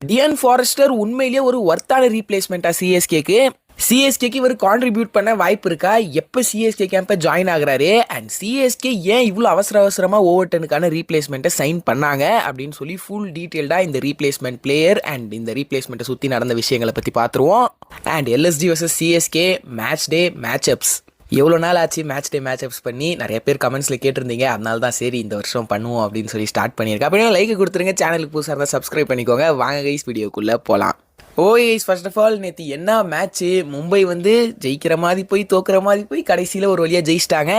டியன் forester உண்மையிலேயே ஒரு ஒர்த்தான ரீப்ளேஸ்மெண்ட்டா சிஎஸ்கேக்கு? சிஎஸ்கேக்கு இவர் கான்ட்ரிபியூட் பண்ண வாய்ப்பு இருக்கா? எப்போ சிஎஸ்கே கேம்பை ஜாயின் ஆகுறாரு? அண்ட் சிஎஸ்கே ஏன் இவ்வளோ அவசரமாக ஓவர்டனுக்கான ரீப்ளேஸ்மெண்ட்டை சைன் பண்ணாங்க அப்படின்னு சொல்லி ஃபுல் டீட்டெயில்டாக இந்த ரீப்ளேஸ்மெண்ட் பிளேயர் அண்ட் இந்த ரீப்ளேஸ்மெண்ட்டை சுற்றி நடந்த விஷயங்களை பற்றி பார்த்துருவோம். And LSD versus CSK match day matchups எவ்வளோ நாள் ஆச்சு மேட்ச் டே மேட்சப்ஸ் பண்ணி நிறைய பேர் கமெண்ட்ஸில் கேட்டிருந்தீங்க. அதனால தான் சரி இந்த வருஷம் பண்ணுவோம் அப்படின்னு சொல்லி ஸ்டார்ட் பண்ணியிருக்கேன். அப்படின்னா லைக் கொடுத்துருங்க, சேனலுக்கு புதுசாக இருந்தால் சப்ஸ்கிரைப் பண்ணிக்கோங்க. வாங்க கைஸ் வீடியோக்குள்ளே போகலாம். கைஸ் ஃபர்ஸ்ட் ஆஃப் ஆல் நேற்று என்ன மேட்ச்சு, மும்பை வந்து ஜெயிக்கிற மாதிரி போய் தோக்குற மாதிரி போய் கடைசியில் ஒரு வழியாக ஜெயிச்சிட்டாங்க.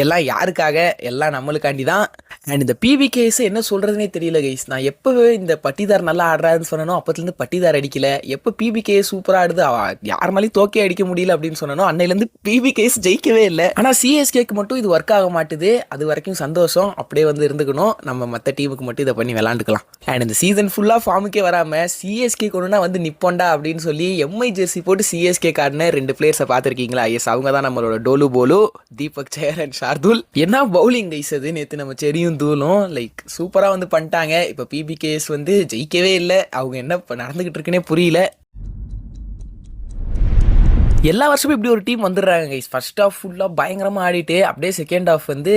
எல்லாம் யாருக்காக? எல்லாம் நம்மளுக்காண்டி தான். அண்ட் இந்த பிவிகேஸ் என்ன சொல்கிறதுனே தெரியல கைஸ். நான் எப்போவே இந்த பட்டிதார் நல்லா ஆடுறாருன்னு சொன்னனோ அப்போத்துலேருந்து பட்டிதார் அடிக்கல. எப்போ பிவிகேஸ் சூப்பராக ஆடுது, யார் மேலேயும் தோக்கே அடிக்க முடியல அப்படின்னு சொன்னனோ அன்னையிலேருந்து பிவிகேஸ் ஜெயிக்கவே இல்லை. ஆனால் சிஎஸ்கேக்கு மட்டும் இது ஒர்க் ஆக மாட்டுது. அது வரைக்கும் சந்தோஷம், அப்படியே வந்து இருந்துக்கணும். நம்ம மற்ற டீமுக்கு மட்டும் இதை பண்ணி விளாண்டுக்கலாம். அண்ட் இந்த சீசன் ஃபுல்லாக ஃபார்முக்கே வராமல் சிஎஸ்கே கொண்டுனா வந்து நிப்போண்டா அப்படின்னு சொல்லி எம்ஐ ஜெர்சி போட்டு சிஎஸ்கே கார்டுன 2 பிளேயர்ஸை பார்த்துருக்கீங்களா? எஸ், அவங்க தான் நம்மளோட டோலு போலு, தீபக் சஹர் அண்ட் ஷார்துல். என்ன பவுலிங் கைஸ் அது! நேற்று நம்ம செரியும் தூளும் லைக் சூப்பராக வந்து பண்ணிட்டாங்க. இப்போ பிபிகேஎஸ் வந்து ஜெயிக்கவே இல்லை. அவங்க என்ன நடந்துகிட்டு இருக்குன்னே புரியல. எல்லா வருஷமும் இப்படி ஒரு டீம் வந்துடுறாங்க கைஸ். ஃபர்ஸ்ட் ஆஃப் ஃபுல்லாக பயங்கரமாக ஆடிட்டு அப்படியே செகண்ட் ஆஃப் வந்து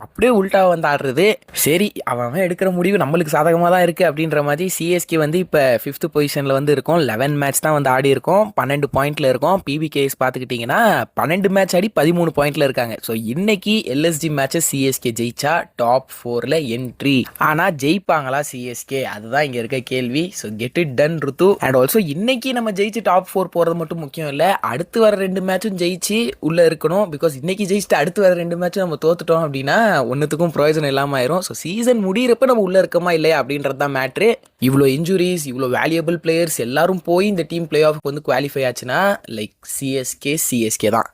அப்படியே உல்ட்டாக வந்து ஆடுறது. சரி, அவன் எடுக்கிற முடிவு நம்மளுக்கு சாதகமாக தான் இருக்குது அப்படின்ற மாதிரி சிஎஸ்கே வந்து இப்போ 5th பொசிஷனில் வந்து இருக்கும். 11 மேட்ச் தான் வந்து ஆடி இருக்கும், 12 பாயிண்டில் இருக்கும். பிபிகேஎஸ் பார்த்துக்கிட்டிங்கன்னா 12 மேட்ச் ஆடி 13 பாயிண்டில் இருக்காங்க. ஸோ இன்னைக்கு எல்எஸ்டி மேட்சை சிஎஸ்கே ஜெயிச்சா டாப் 4ல் என்ட்ரி. ஆனால் ஜெயிப்பாங்களா சிஎஸ்கே? அதுதான் இங்கே இருக்க கேள்வி. ஸோ கெட் இட் டன் ருத்து. அண்ட் ஆல்சோ இன்னைக்கு நம்ம ஜெயிச்சு டாப் 4 போகிறது மட்டும் முக்கியம் இல்லை, அடுத்து வர 2 மேட்சும் ஜெயிச்சு உள்ள இருக்கணும். பிகாஸ் இன்னைக்கு ஜெயிச்சுட்டு அடுத்து வர 2 மேட்சும் நம்ம தோத்துட்டோம் அப்படின்னா ஒன்றுத்துக்கும் பிரயோஜனம் இல்லாமல் ஆயிரும். ஸோ சீசன் முடிகிறப்ப நம்ம உள்ள இருக்கமா இல்லையா அப்படின்றது தான் மேட்ரு. இவ்வளோ இன்ஜுரிஸ், இவ்வளோ வேல்யூபிள் பிளேயர்ஸ் எல்லாரும் போய் இந்த டீம் பிளே ஆஃப்க்கு வந்து குவாலிஃபை ஆச்சுன்னா லைக் சிஎஸ்கே தான்.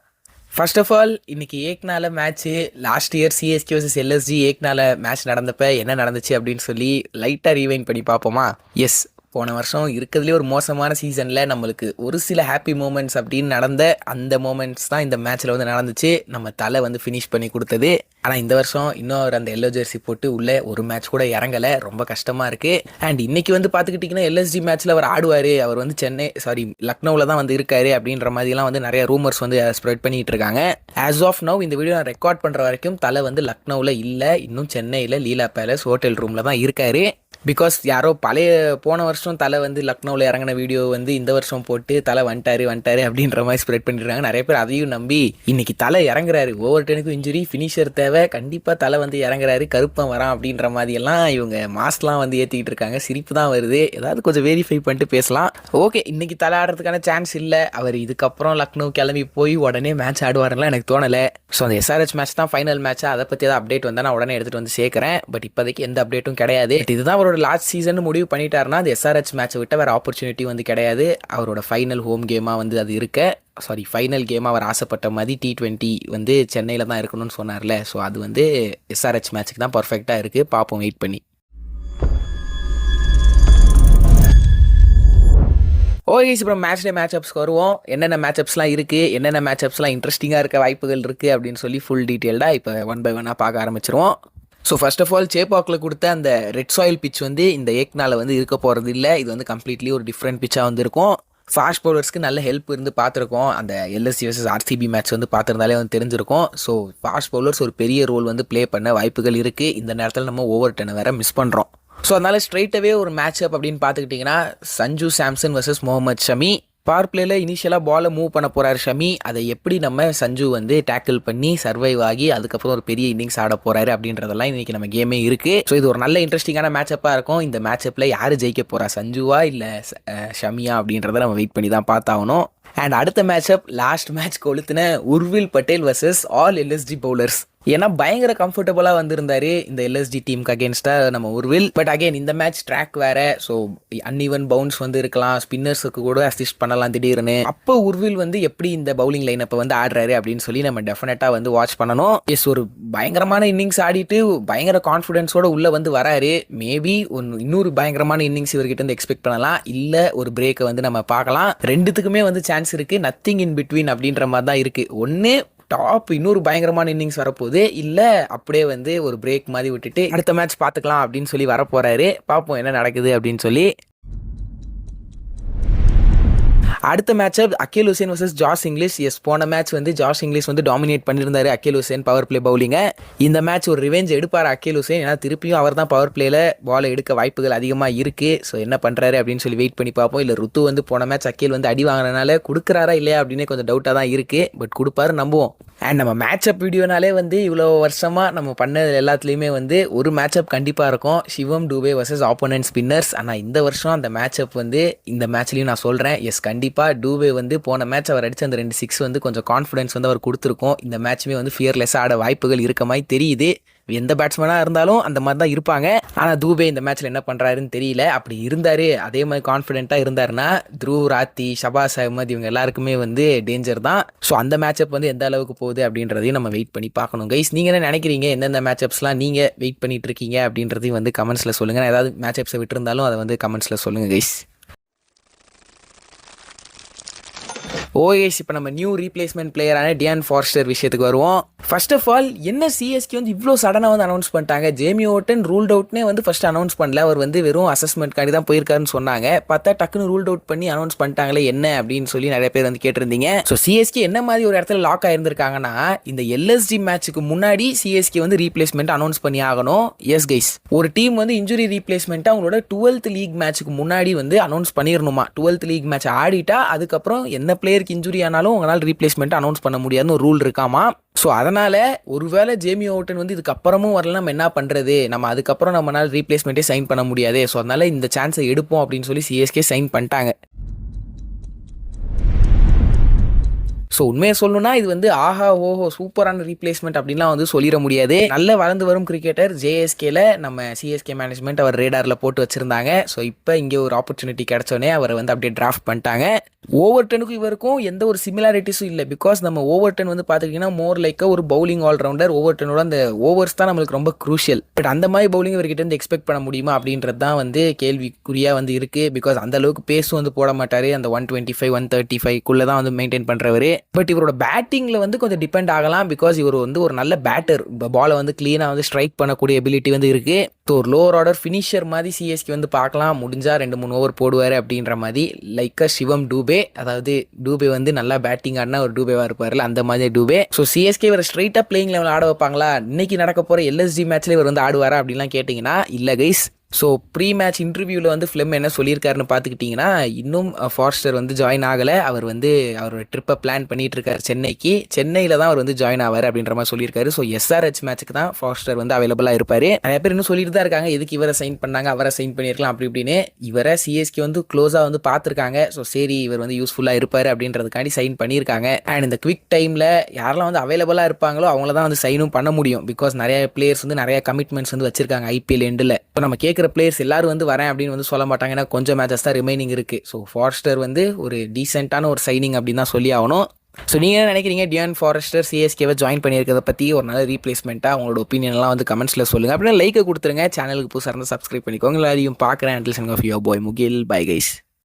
ஃபர்ஸ்ட் ஆஃப் ஆல் இன்னைக்கு ஏக்னால match. Last year CSK versus LSG ஏக்னால மேட்ச் நடந்தப்ப என்ன நடந்துச்சு அப்படின்னு சொல்லி லைட்டாக ரீவைண்ட் பண்ணி பார்ப்போமா? எஸ், போன வருஷம் இருக்கிறதுலே ஒரு மோசமான சீசனில் நம்மளுக்கு ஒரு சில ஹாப்பி மூமெண்ட்ஸ் அப்படின்னு நடந்த அந்த மூமெண்ட்ஸ் தான் இந்த மேட்ச்சில் வந்து நடந்துச்சு. நம்ம தலை வந்து ஃபினிஷ் பண்ணி கொடுத்தது. ஆனால் இந்த வருஷம் இன்னும் அவர் அந்த எல்லோ ஜெர்சி போட்டு உள்ளே ஒரு மேட்ச் கூட இறங்கலை. ரொம்ப கஷ்டமாக இருக்குது. அண்ட் இன்னைக்கு வந்து பார்த்துக்கிட்டிங்கன்னா எல்எஸ்டி மேட்ச்சில் அவர் ஆடுவார். அவர் வந்து லக்னோவில் தான் வந்து இருக்காரு அப்படின்ற மாதிரிலாம் வந்து நிறைய ரூமர்ஸ் வந்து ஸ்ப்ரெட் பண்ணிகிட்டு இருக்காங்க. ஆஸ் ஆஃப் நவ் இந்த வீடியோ நான் ரெக்கார்ட் பண்ணுற வரைக்கும் தலை வந்து லக்னோவில் இல்லை, இன்னும் சென்னையில் லீலா பேலஸ் ஹோட்டல் ரூமில் தான் இருக்காரு. பிகாஸ் யாரோ போன வருஷம் தலை வந்து லக்னோவில் இறங்கின வீடியோ வந்து இந்த வருஷம் போட்டு தலை வந்துட்டாரு அப்படின்ற மாதிரி ஸ்ப்ரெட் பண்ணிடுறாங்க. நிறைய பேர் அதையும் நம்பி இன்னைக்கு தலை இறங்குறாரு. ஓவர் டெனுக்கும் இன்ஜுரி, ஃபினிஷர் தேவை, கண்டிப்பாக தலை வந்து இறங்குறாரு, கருப்பம் வரான் அப்படின்ற மாதிரியெல்லாம் இவங்க மாஸ்லாம் வந்து ஏற்றிக்கிட்டு இருக்காங்க. சிரிப்பு தான் வருது. ஏதாவது கொஞ்சம் வெரிஃபை பண்ணிட்டு பேசலாம். ஓகே, இன்னைக்கு தலை ஆடுறதுக்கான சான்ஸ் இல்லை. அவர் இதுக்கப்புறம் லக்னோ கிளம்பி போய் உடனே மேட்ச் ஆடுவாருலாம் எனக்கு தோணலை. ஸோ அந்த எஸ்ஆர்ஹெச் மேட்ச் தான் ஃபைனல் மேட்ச்சா, அதை பற்றி ஏதாவது அப்டேட் வந்தால் நான் உடனே எடுத்துகிட்டு வந்து சேர்க்குறேன். பட் இப்போதைக்கு எந்த அப்டேட்டும் கிடையாது. இதுதான் அவரோட லாஸ்ட் சீசன் முடிவு பண்ணிட்டாருன்னா அந்த எஸ்ஆர்ஹெச் மேட்சை விட்ட வேறு ஆப்பர்ச்சுனிட்டி வந்து கிடையாது. அவரோட ஃபைனல் ஹோம் கேமாக வந்து அது ஃபைனல் கேமாக அவர் ஆசைப்பட்ட மாதிரி T20 வந்து சென்னையில் தான் இருக்கணும்னு சொன்னார்ல. ஸோ அது வந்து எஸ்ஆர்ஹெச் மேட்ச்சுக்கு தான் பர்ஃபெக்டாக இருக்குது. பார்ப்போம் வெயிட் பண்ணி. ஓகே, அப்புறம் மேட்ச் டே மேட்சப்ஸ்க்கு வருவோம். என்னென்ன மேட்சப்ஸ்லாம் இருக்குது, என்னென்ன மேட்சப்ஸ்லாம் இன்ட்ரெஸ்டிங்காக இருக்க வாய்ப்புகள் இருக்குது அப்படின்னு சொல்லி ஃபுல் டீட்டெயில்டாக இப்போ 1 by 1 பார்க்க ஆரம்பிச்சிருவோம். ஸோ ஃபர்ஸ்ட் ஆஃப் ஆல் சேப்பாக்கில் கொடுத்த அந்த ரெட் சாயில் பிச் வந்து இந்த ஏக்னால வந்து இருக்க போகிறது இல்லை. இது வந்து கம்ப்ளீட்லி ஒரு டிஃப்ரெண்ட் பிச்சாக வந்து இருக்கும். ஃபாஸ்ட் பவுலர்ஸ்க்கு நல்ல ஹெல்ப் இருந்து பார்த்துருக்கோம். அந்த எல்எஸ்சி வர்சஸ் ஆர்சிபி மேட்ச் வந்து பார்த்துருந்தாலே வந்து தெரிஞ்சிருக்கும். ஸோ ஃபாஸ்ட் பவுலர்ஸ் ஒரு பெரிய ரோல் வந்து ப்ளே பண்ண வாய்ப்புகள் இருக்குது. இந்த நேரத்தில் நம்ம ஓவர் டெனை வேறு மிஸ் பண்ணுறோம். ஸோ அதனால் ஸ்ட்ரைட்டாகவே ஒரு மேட்ச் அப் அப்படின்னு பார்த்துக்கிட்டிங்கன்னா சஞ்சு சாம்சன் வர்சஸ் முகமது ஷமி. பவர் பிளேயில் இனிஷியலாக பாலை மூவ் பண்ண போகிறார் ஷமி. அதை எப்படி நம்ம சஞ்சு வந்து டேக்கிள் பண்ணி சர்வைவ் ஆகி அதுக்கப்புறம் ஒரு பெரிய இன்னிங்ஸ் ஆட போகிறாரு அப்படின்றதெல்லாம் இன்றைக்கி நம்ம கேமே இருக்குது. ஸோ இது ஒரு நல்ல இன்ட்ரெஸ்டிங்கான மேட்சப்பாக இருக்கும். இந்த மேட்சப்பில் யார் ஜெயிக்க போகிறா, சஞ்சுவா இல்லை ஷமியா அப்படின்றத நம்ம வெயிட் பண்ணி தான் பார்த்தாகணும். அண்ட் அடுத்த மேட்சப் லாஸ்ட் மேட்ச் கொளுத்துன Urvil Patel versus all LSG bowlers. ஏன்னா பயங்கர கம்ஃபர்டபுளாக வந்திருந்தாரு இந்த எல்எஸ்டி டீமுக்கு அகேன்ஸ்டாக நம்ம உர்வில். பட் அகெயின் இந்த மேட்ச் ட்ராக் வேறு. ஸோ அன்இவன் பவுன்ஸ் வந்து இருக்கலாம், ஸ்பின்னர்ஸுக்கு கூட அசிஸ்ட் பண்ணலாம் திடீர்னு. அப்போ உர்வில் வந்து எப்படி இந்த பவுலிங் லைன் அப்போ வந்து ஆடுறாரு அப்படின்னு சொல்லி நம்ம டெஃபினட்டாக வந்து வாட்ச் பண்ணணும். எஸ், ஒரு பயங்கரமான இன்னிங்ஸ் ஆடிட்டு பயங்கர கான்ஃபிடென்ஸோட உள்ளே வந்து வராரு. மேபி இன்னொரு பயங்கரமான இன்னிங்ஸ் இவர்கிட்ட வந்து எக்ஸ்பெக்ட் பண்ணலாம். இல்லை ஒரு பிரேக்கை வந்து நம்ம பார்க்கலாம். ரெண்டுத்துக்குமே வந்து சான்ஸ் இருக்குது. நத்திங் இன் பிட்வீன் அப்படின்ற மாதிரி தான் இருக்குது. ஒன்று டாப் இன்னொரு பயங்கரமான இன்னிங்ஸ் வரப்போகுது, இல்லை அப்படியே வந்து ஒரு பிரேக் மாதிரி விட்டுட்டு அடுத்த மேட்ச் பார்த்துக்கலாம் அப்படின்னு சொல்லி வரப்போறாரு. பார்ப்போம் என்ன நடக்குது அப்படின்னு சொல்லி. அடுத்த matchup Akeal Hosein versus Josh Inglis. Yes, போன மேட்ச் வந்து ஜாஷ் இங்கிலீஷ் வந்து டாமினேட் பண்ணியிருந்தாரு அக்கேல் ஹுசேன் பவர் பிளே பவுலிங்க. இந்த மேட்ச் ஒரு ரிவெஞ்ச் எடுப்பார் அக்கேல் ஹுசேன், ஏன்னா திருப்பியும் அவர் தான் பவர் பிளேல பால் எடுக்க வாய்ப்புகள் அதிகமாக இருக்கு. ஸோ என்ன பண்றாரு அப்படின்னு சொல்லி வெயிட் பண்ணி பார்ப்போம். இல்லை ருத்து வந்து போன மேட்ச் அக்கேல் வந்து அடி வாங்கினால கொடுக்குறாரா இல்லையா அப்படின்னு கொஞ்சம் டவுட்டாக தான் இருக்கு. பட் கொடுப்பாரு நம்புவோம். அண்ட் நம்ம மேட்சப் வீடியோனாலே வந்து இவ்வளோ வருஷமாக நம்ம பண்ணது எல்லாத்துலேயுமே வந்து ஒரு மேட்சப் கண்டிப்பாக இருக்கும், சிவம் டூபே வர்சஸ் ஆப்போனன்ட் ஸ்பின்னர்ஸ். ஆனால் இந்த வருஷம் அந்த மேட்சப் வந்து இந்த மேட்ச்லையும் நான் சொல்கிறேன். எஸ், கண்டிப்பாக டூபே வந்து போன மேட்ச் அவர் அடித்த அந்த 2 6 வந்து கொஞ்சம் கான்ஃபிடன்ஸ் வந்து அவர் கொடுத்துருக்கோம். இந்த மேட்ச்சுமே வந்து ஃபியர்லெஸ்ஸாக ஆட வாய்ப்புகள் இருக்க மாதிரி தெரியுது. எந்த பேட்ஸ்மேனாக இருந்தாலும் அந்த மாதிரி தான் இருப்பாங்க. ஆனால் தூபே இந்த மேட்ச்சில் என்ன பண்ணுறாருன்னு தெரியல. அப்படி இருந்தார், அதே மாதிரி கான்ஃபிடென்ட்டாக இருந்தாருன்னா த்ருவ், ராத்தி, ஷபாஸ் அஹ்மத் இவங்க எல்லாருக்குமே வந்து டேஞ்சர் தான். ஸோ அந்த மேட்சப் வந்து எந்த அளவுக்கு போகுது அப்படின்றதையும் நம்ம வெயிட் பண்ணி பார்க்கணும். கைஸ், நீங்கள் என்ன நினைக்கிறீங்க? எந்தெந்த மேட்சப்ஸ்லாம் நீங்கள் வெயிட் பண்ணிட்டு இருக்கீங்க அப்படின்றதையும் வந்து கமெண்ட்ஸில் சொல்லுங்கள். ஏதாவது மேட்சப்ஸை விட்டுருந்தாலும் அதை வந்து கமெண்ட்ஸில் சொல்லுங்கள் கைஸ். ஓஎஸ், இப்போ நம்ம நியூ ரீப்ளேஸ்மெண்ட் பிளேயரான டியான் ஃபார்ஸ்டர் விஷயத்துக்கு வருவோம். ஃபர்ஸ்ட் ஆஃப் ஆல், என்ன சிஎஸ்கே வந்து இவ்வளோ சடனாக வந்து அனௌன்ஸ் பண்ணிட்டாங்க? ஜேமி ஓட்டன் ரூல்ட் அவுட்னே வந்து ஃபர்ஸ்ட் அனௌன்ஸ் பண்ணல, அவர் வந்து வெறும் அசஸ்மெண்ட்காண்டி தான் போயிருக்காருன்னு சொன்னாங்க. பார்த்தா டக்குன்னு ரூல்ட் அவுட் பண்ணி அனௌன்ஸ் பண்ணிட்டாங்களே என்ன அப்படின்னு சொல்லி நிறைய பேர் வந்து கேட்டிருந்தீங்க. ஸோ சிஎஸ்கே என்ன மாதிரி ஒரு இடத்துல லாக் ஆயிருந்திருக்காங்கன்னா, இந்த எல்எஸ்டி மேட்ச்சுக்கு முன்னாடி சிஎஸ்கே வந்து ரீப்ளேஸ்மெண்ட் அனௌன்ஸ் பண்ணி ஆகணும். எஸ் கைஸ், ஒரு டீம் வந்து இன்ஜுரி ரீப்ளேஸ்மெண்ட்டாக அவங்களோட 12th லீக் மேட்ச்சுக்கு முன்னாடி வந்து அனௌன்ஸ் பண்ணிடணுமா. 12th லீக் மேட்ச் ஆடிட்டா அதுக்கப்புறம் என்ன பிளேயருக்கு இன்ஜுரி ஆனாலும் உங்களால் ரீப்ளேஸ்மெண்ட் அனௌன்ஸ் பண்ண முடியாதுன்னு ஒரு ரூல் இருக்காமா. ஸோ அதனால் ஒருவேளை ஜேமி ஓட்டன் வந்து இதுக்கப்புறமும் வரல, நம்ம என்ன பண்ணுறது, நம்ம அதுக்கப்புறம் நம்மளால் ரீப்ளேஸ்மெண்ட்டே சைன் பண்ண முடியாது. ஸோ அதனால் இந்த சான்ஸை எடுப்போம் அப்படின்னு சொல்லி சிஎஸ்கே சைன் பண்ணிட்டாங்க. ஸோ உண்மையை சொல்லணும்னா இது வந்து ஆஹா ஓஹோ சூப்பரான ரீப்ளேஸ்மெண்ட் அப்படின்லாம் வந்து சொல்லிட முடியாது. நல்ல வளர்ந்து வரும் கிரிக்கெட்டர் ஜேஎஸ்கேல நம்ம சிஎஸ்கே மேனேஜ்மெண்ட் அவர் ரேடாரில் போட்டு வச்சுருந்தாங்க. ஸோ இப்போ இங்கே ஒரு ஆப்பர்ச்சுனிட்டி கிடச்சோடனே அவரை வந்து அப்படியே டிராஃப்ட் பண்ணிட்டாங்க. ஓவர்டனுக்கும் இவருக்கும் எந்த ஒரு சிமிலாரிட்டிஸும் இல்லை. பிகாஸ் நம்ம ஓவர்டன் வந்து பார்த்துக்கிட்டிங்கன்னா மோர் லைக் ஒரு பவுலிங் ஆல்ரவுண்டர். ஓவர்டனோட அந்த ஓவர்ஸ் தான் நம்மளுக்கு ரொம்ப க்ரூஷியல். பட் அந்த மாதிரி பவுலிங் இவர்கிட்ட வந்து எக்ஸ்பெக்ட் பண்ண முடியுமா அப்படின்றது தான் வந்து கேள்விக்குறியாக வந்து இருக்குது. பிகாஸ் அந்த அளவுக்கு பேஸும் வந்து போட மாட்டார். அந்த 125 135 தான் வந்து மெயின்டைன் பண்ணுறவர். பட் இவரோட பேட்டிங்கில் வந்து கொஞ்சம் டிபெண்ட் ஆகலாம். பிகாஸ் இவர் வந்து ஒரு நல்ல பேட்டர், பாலை வந்து க்ளீனாக வந்து ஸ்ட்ரைக் பண்ணக்கூடிய எபிலிட்டி வந்து இருக்குது. ஸோ ஒரு லோவர் ஆர்டர் ஃபினிஷர் மாதிரி சிஎஸ்கே வந்து பார்க்கலாம். முடிஞ்சால் 2-3 ஓவர் போடுவார் அப்படின்ற மாதிரி. லைக்காக சிவம் டூபே, அதாவது டூபே வந்து நல்லா பேட்டிங் ஆடினா ஒரு டூபேவாக இருப்பார்ல, அந்த மாதிரி டூபே. ஸோ சிஎஸ்கே இவர் ஸ்ட்ரைட்டாக பிளேயிங் லெவலில் ஆட வைப்பாங்களா? இன்னைக்கு நடக்க போகிற எல்எஸ்டி மேட்ச்சில் இவர் வந்து ஆடுவாரா அப்படின்லாம் கேட்டிங்கன்னா இல்லை கைஸ். ஸோ ப்ரீ மேட்ச் இன்டர்வியூவில் வந்து ஃபிலிம் என்ன சொல்லியிருக்காருன்னு பார்த்துக்கிட்டிங்கன்னா, இன்னும் ஃபார்ஸ்டர் வந்து ஜாயின் ஆகலை. அவர் வந்து அவரோட ட்ரிப்பை பிளான் பண்ணிட்டு இருக்காரு சென்னைக்கு. சென்னையில் தான் அவர் வந்து ஜாயின் ஆவார் அப்படின்ற மாதிரி சொல்லியிருக்காரு. ஸோ எஸ்ஆர்ஹெச் மேட்ச்சுக்கு தான் ஃபார்ஸ்டர் வந்து அவைலபிளாக இருப்பார். நிறைய பேர் இன்னும் சொல்லிட்டு தான் இருக்காங்க, எதுக்கு இவரை சைன் பண்ணாங்க, அவரை சைன் பண்ணியிருக்கலாம் அப்படி இப்படின்னு. இவரை சிஎஸ்கே வந்து க்ளோஸாக வந்து பார்த்துருக்காங்க. ஸோ சரி இவர் வந்து யூஸ்ஃபுல்லாக இருப்பார் அப்படின்றதுக்காண்டி சைன் பண்ணியிருக்காங்க. அண்ட் இந்த குவிக் டைமில் யாரெல்லாம் வந்து அவைலபிளாக இருப்பாங்களோ அவங்கள தான் வந்து சைனும் பண்ண முடியும். பிகாஸ் நிறைய பிளேயர்ஸ் வந்து நிறைய கமிட்மெண்ட்ஸ் வந்து வச்சிருக்காங்க ஐபிஎல் எண்டில். இப்போ நம்ம கேட்குற பிளேயர்ஸ் எல்லாரும் வந்து வரேன் அப்படின்னு வந்து சொல்ல மாட்டாங்க, ஏன்னா கொஞ்சம் மேட்சஸ் தான் ரிமைனிங் இருக்குது. ஸோ ஃபார்ஸ்டர் வந்து ஒரு டீசென்ட்டான ஒரு சைனிங் அப்படின்னு தான் சொல்லி ஆகணும். ஸோ நீங்கள் என்ன நினைக்கிறீங்க? டியான் ஃபாரஸ்டர் சிஎஸ்கேவை ஜாயின் பண்ணியிருக்கிறத பற்றி ஒரு நல்ல ரீப்ளேஸ்மெண்ட்டாக உங்களோட ஒப்பீனியன்லாம் வந்து கமெண்ட்ஸில் சொல்லுங்கள். அப்படின்னா லைக்கை கொடுத்துருங்க. சேனலுக்கு புதுசாக இருந்தால் சப்ஸ்கிரைப் பண்ணிக்கோங்க. எல்லாரையும் பார்க்குறேன். Until sign off your boy Mugil. Bye guys.